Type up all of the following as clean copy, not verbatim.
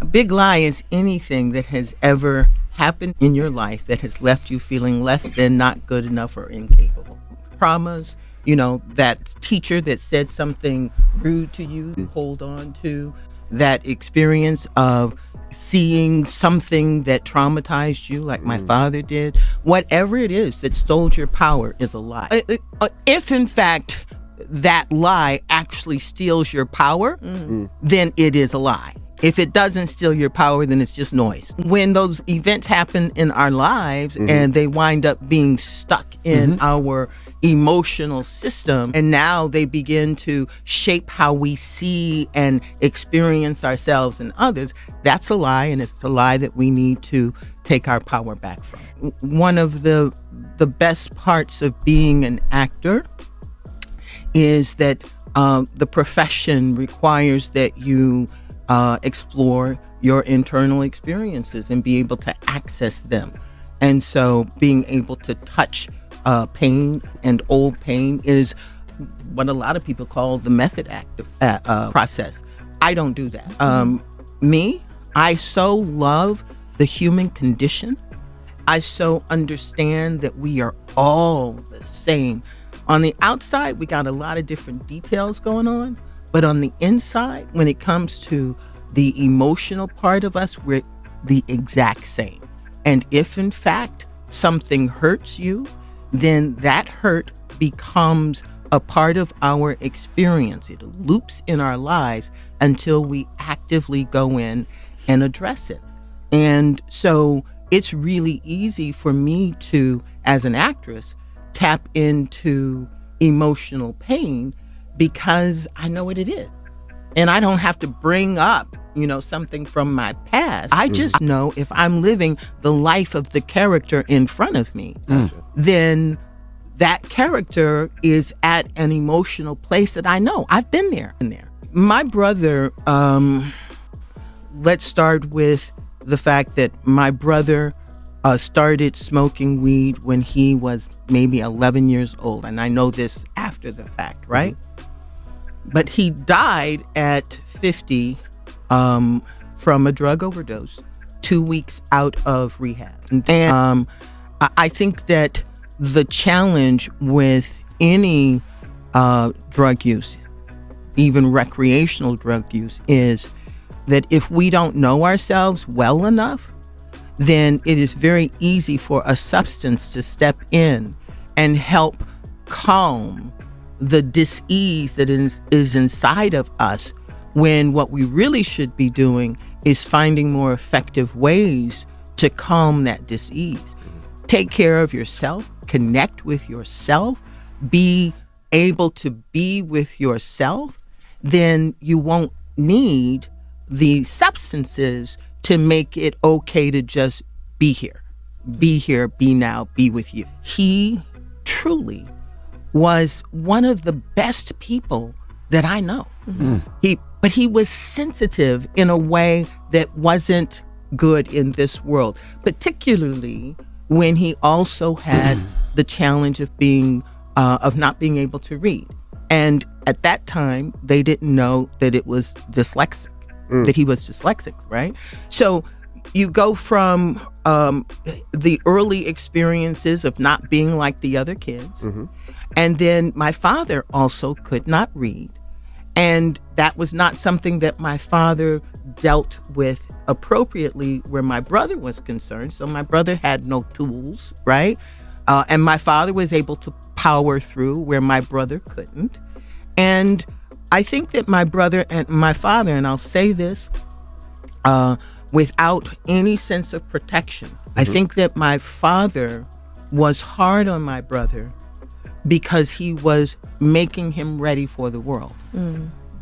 A big lie is anything that has ever happened in your life that has left you feeling less than, not good enough, or incapable. Traumas, that teacher that said something rude to you, hold on to that experience of seeing something that traumatized you, like my father did. Whatever it is that stole your power is a lie. If in fact that lie actually steals your power, then it is a lie. If it doesn't steal your power, then it's just noise. When those events happen in our lives and they wind up being stuck in our emotional system, and now they begin to shape how we see and experience ourselves and others, that's a lie, and it's a lie that we need to take our power back from. One of the best parts of being an actor is that the profession requires that you explore your internal experiences and be able to access them. And so being able to touch pain and old pain is what a lot of people call the method act process. I don't do that. I so love the human condition. I so understand that we are all the same. On the outside, we got a lot of different details going on, but on the inside, when it comes to the emotional part of us, we're the exact same. And if in fact something hurts you, then that hurt becomes a part of our experience. It loops in our lives until we actively go in and address it. And so it's really easy for me to, as an actress, tap into emotional pain because I know what it is. And I don't have to bring up, something from my past. I just know if I'm living the life of the character in front of me, then that character is at an emotional place that I know. I've been there. My brother, let's start with the fact that my brother started smoking weed when he was maybe 11 years old. And I know this after the fact, right? But he died at 50 from a drug overdose, 2 weeks out of rehab. And I think that the challenge with any drug use, even recreational drug use, is that if we don't know ourselves well enough, then it is very easy for a substance to step in and help calm the dis-ease that is inside of us, when what we really should be doing is finding more effective ways to calm that dis-ease. Take care of yourself, connect with yourself, be able to be with yourself, then you won't need the substances to make it okay to just be here, be now, be with you. He truly was one of the best people that I know. But he was sensitive in a way that wasn't good in this world, particularly when he also had the challenge of not being able to read. And at that time, they didn't know that it was dyslexic, that he was dyslexic, right? So you go from the early experiences of not being like the other kids. And then my father also could not read. And that was not something that my father dealt with appropriately where my brother was concerned. So my brother had no tools, right? And my father was able to power through where my brother couldn't. And I think that my brother and my father, and I'll say this without any sense of protection, I think that my father was hard on my brother because he was making him ready for the world.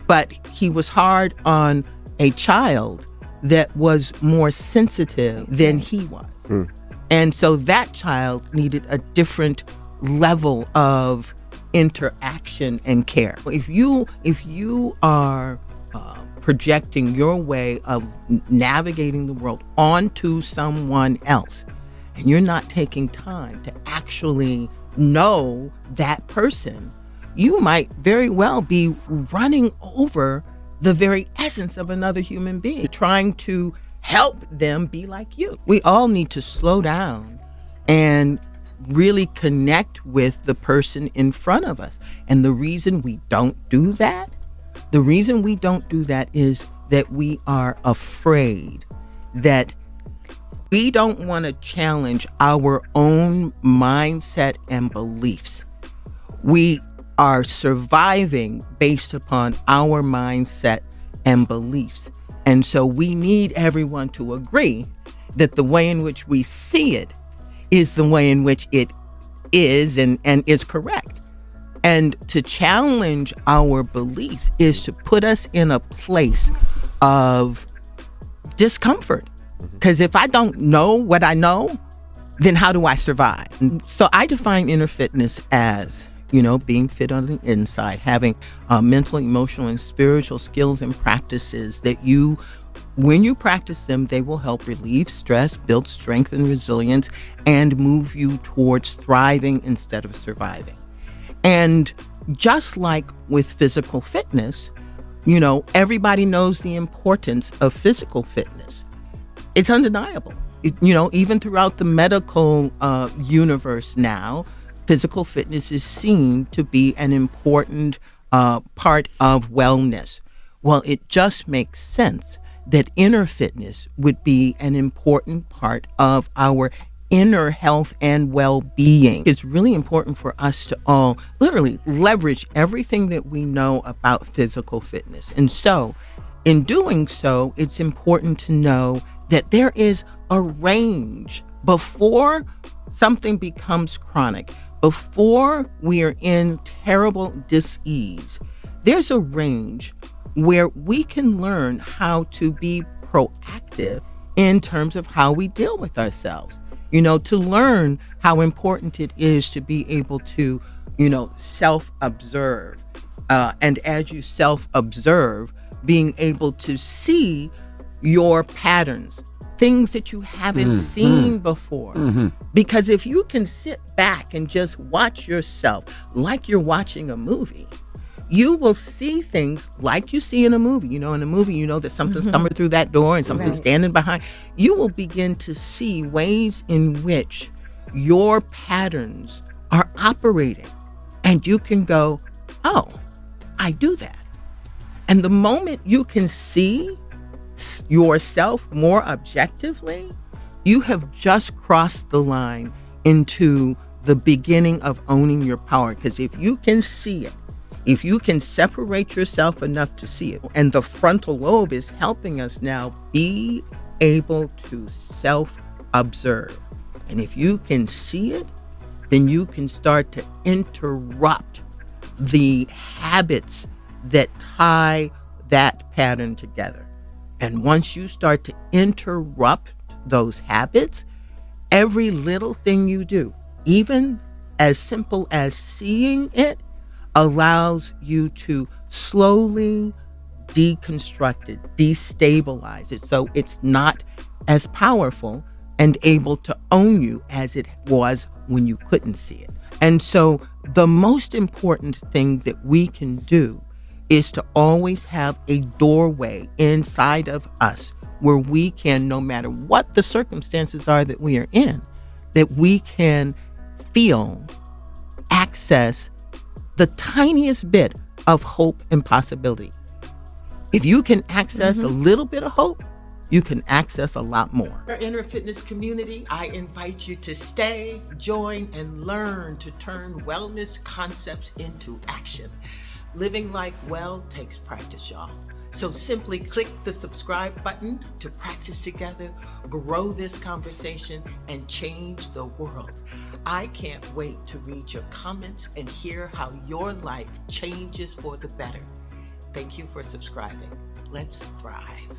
But he was hard on a child that was more sensitive than he was. And so that child needed a different level of interaction and care. If you are projecting your way of navigating the world onto someone else, and you're not taking time to actually know that person, you might very well be running over the very essence of another human being, trying to help them be like you. We all need to slow down and really connect with the person in front of us. And the reason we don't do that, is that we are afraid, that we don't want to challenge our own mindset and beliefs. We are surviving based upon our mindset and beliefs. And so we need everyone to agree that the way in which we see it is the way in which it is and is correct. And to challenge our beliefs is to put us in a place of discomfort. Because if I don't know what I know, then how do I survive? So I define inner fitness as, being fit on the inside, having mental, emotional, and spiritual skills and practices that when you practice them, they will help relieve stress, build strength and resilience, and move you towards thriving instead of surviving. And just like with physical fitness, everybody knows the importance of physical fitness. It's undeniable. Even throughout the medical universe now, physical fitness is seen to be an important part of wellness. Well, it just makes sense that inner fitness would be an important part of our inner health and well-being. It's really important for us to all literally leverage everything that we know about physical fitness. And so, in doing so, it's important to know that there is a range before something becomes chronic. Before we are in terrible dis-ease, there's a range where we can learn how to be proactive in terms of how we deal with ourselves. To learn how important it is to be able to, self-observe. And as you self-observe, being able to see your patterns, things that you haven't seen before. Because if you can sit back and just watch yourself like you're watching a movie, you will see things like you see in a movie. In a movie, that something's coming through that door and something's standing behind. You will begin to see ways in which your patterns are operating. And you can go, oh, I do that. And the moment you can see yourself more objectively, you have just crossed the line into the beginning of owning your power. Because if you can see it, if you can separate yourself enough to see it, and the frontal lobe is helping us now be able to self-observe. And if you can see it, then you can start to interrupt the habits that tie that pattern together. And once you start to interrupt those habits, every little thing you do, even as simple as seeing it, allows you to slowly deconstruct it, destabilize it, so it's not as powerful and able to own you as it was when you couldn't see it. And so the most important thing that we can do is to always have a doorway inside of us where we can, no matter what the circumstances are that we are in, that we can feel, access the tiniest bit of hope and possibility. If you can access a little bit of hope, you can access a lot more. Our inner fitness community, I invite you to stay, join, and learn to turn wellness concepts into action. Living life well takes practice, y'all. So simply click the subscribe button to practice together, grow this conversation, and change the world. I can't wait to read your comments and hear how your life changes for the better. Thank you for subscribing. Let's thrive.